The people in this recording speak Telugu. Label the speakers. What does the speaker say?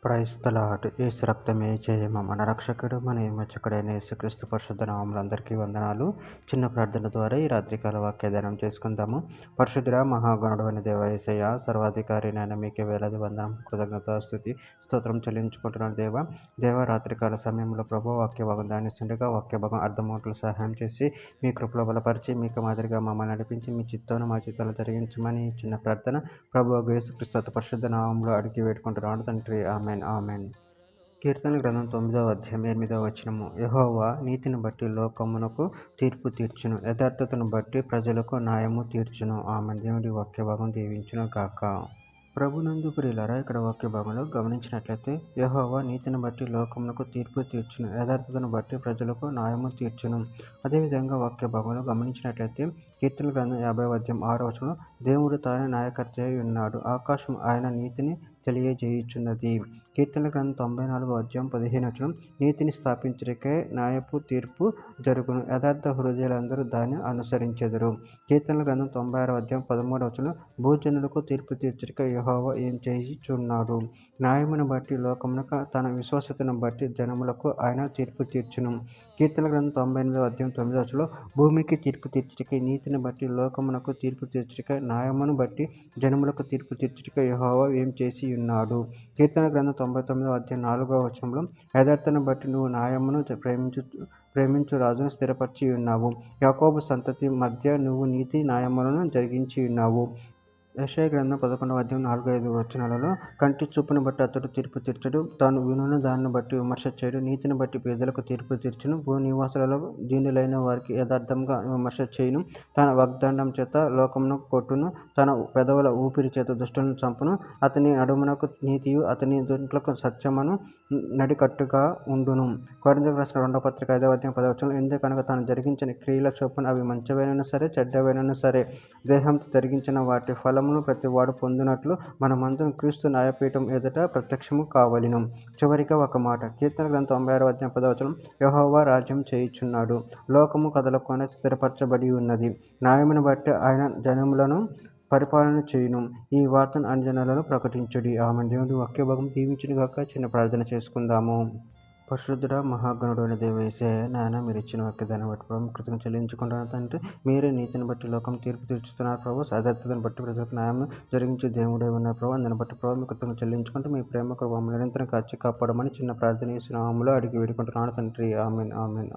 Speaker 1: Praise the lord. యేసు రక్తమే జయము. మన రక్షకుడు మన విమోచకుడైన యేసుక్రీస్తు పరిశుద్ధ నామములో అందరికీ వందనాలు. చిన్న ప్రార్థన ద్వారా ఈ రాత్రికాల వాక్యదానం చేసుకుందాము. పరిశుద్ధుడ మహాగణుడు అని దేవ యేసయ్య, సర్వాధికారి నాయన మీకే వేలాది వందనం, కృతజ్ఞత, స్తుతి, స్తోత్రం చెల్లించుకుంటున్నాను దేవ రాత్రికాల సమయంలో ప్రభు వాక్య భాగం ధ్యానిస్తుండగా వాక్య భాగం అర్థమవుట్లు సహాయం చేసి మీ కృపలో బలపరిచి మీకు మాదిరిగా మమ్మల్ని నడిపించి మీ చిత్తాన్ని మా చిత్తాలు జరిగించమని చిన్న ప్రార్థన ప్రభు యేసుక్రీస్తు పరిశుద్ధ నామములో అడిగి వేడుకుంటున్నాను తండ్రి. ఆమేన్ ఆమేన్. కీర్తన గ్రంథం 9వ అధ్యాయం 8వ వచనము. యెహోవా నీతిని బట్టి లోకమునకు తీర్పు తీర్చును, యథార్థతను బట్టి ప్రజలకు న్యాయము తీర్చును. ఆమేన్. దేవుడి వాక్య భాగం దీవించును గాక. ప్రభునందు ప్రియులారా, ఇక్కడ వాక్య భాగంలో గమనించినట్లయితే యెహోవా నీతిని బట్టి లోకమునకు తీర్పు తీర్చును, యథార్థతను బట్టి ప్రజలకు న్యాయము తీర్చును. అదేవిధంగా వాక్య భాగంలో గమనించినట్లయితే కీర్తన గ్రంథం 50వ అధ్యాయం 6వ వచనంలో దేవుడు తానే న్యాయకర్త అయి ఉన్నాడు, ఆకాశం ఆయన నీతిని తెలియజేయుచున్నది. కీర్తన గ్రంథం 94వ అధ్యాయం 15వ వచనం నీతిని స్థాపించరికే న్యాయపు తీర్పు జరుగును, యథార్థ హృదయాలందరూ దాన్ని అనుసరించెదరు. కీర్తన గ్రంథం 96వ అధ్యాయం 13వ వచనం భూజనులకు తీర్పు తీర్చరిక యెహోవా ఏం చేయుచున్నాడు, న్యాయమును బట్టి లోకమునకు తన విశ్వాసతను బట్టి జనములకు ఆయన తీర్పు తీర్చును. కీర్తన గ్రంథం 98వ అధ్యాయం 9వ వచనంలో భూమికి తీర్పు తీర్చరిక, నీతిని బట్టి లోకమునకు తీర్పు తీర్చరిక, న్యాయమును బట్టి జనములకు తీర్పు తీర్చరిక యెహోవా ఏం చేసి ఉన్నాడు. కీర్తన గ్రంథం 99వ అధ్యాయం 4వ వచనంలో యథార్థతను బట్టి నువ్వు న్యాయమును ప్రేమించు రాజును స్థిరపరిచి ఉన్నావు, యాకోబు సంతతి మధ్య నువ్వు నీతి న్యాయములను జరిగించి ఉన్నావు. యెషయా గ్రంథం 11వ అధ్యాయం 4-5 వచనాలలో కంటి చూపును బట్టి అతడు తీర్పు తీర్చడు, తాను వినున్న దాన్ని బట్టి విమర్శ చేయడు, నీతిని బట్టి పేదలకు తీర్పు తీర్చును, భూ నివాసులలో దీనులైన వారికి యథార్థంగా విమర్శ చేయును, తన వాగ్దండం చేత లోకమును కొట్టును, తన పెదవుల ఊపిరి చేత దుష్టులను చంపును, అతని నడుమునకు నీతియు అతని దొంట్లకు సత్యమును నడికట్టుగా ఉండును. కొరింథీయులకు రాసిన 2వ పత్రిక 5వ అధ్యాయం 10వ వచనం ఎందుకనగా తాను జరిగించిన క్రియల చొప్పున అవి మంచివైనను సరే చెడ్డవైనను సరే దేహంతో జరిగించిన వాటి ఫలమును ప్రతి వాడు పొందినట్లు మనమందరం క్రీస్తు న్యాయపీఠం ఎదుట ప్రత్యక్షము కావలెను. చివరిగా ఒక మాట, కీర్తన గ్రంథం 96వ అధ్యాయం 10వ వచనం యెహోవా రాజ్యం చేయుచున్నాడు, లోకము కదలకుండా స్థిరపరచబడి ఉన్నది, న్యాయమును బట్టి ఆయన జనములను పరిపాలన చేయును, ఈ వార్తను అన్ని జనాలలో ప్రకటించుడి. ఆమె దేవుడి వాక్య భాగం దీవించును గాక. చిన్న ప్రార్థన చేసుకుందాము. పరిశుద్ధుడ మహాగణుడు అయిన దేవ యేసయ్య, నాయన మీరు ఇచ్చిన వాక్యదాన్ని బట్టి ప్రభు కృతజ్ఞతలు చెల్లించుకుంటున్నాను తండ్రి. మీరే నీతిని బట్టి లోకం తీర్పు తీర్చుతున్నారు ప్రభు, యథార్థతను బట్టి ప్రజలకు న్యాయం జరిగించే దేవుడే ఉన్నారు ప్రభు. దాన్ని బట్టి ప్రభు మీ కృతజ్ఞతలు చెల్లించుకుంటూ మీ ప్రేమ కృప నిరంతరం కాచి కాపాడమని చిన్న ప్రార్థన చేసిన నామములో అడిగి వేడుకుంటున్నాను తండ్రి. ఆమేన్ ఆమేన్.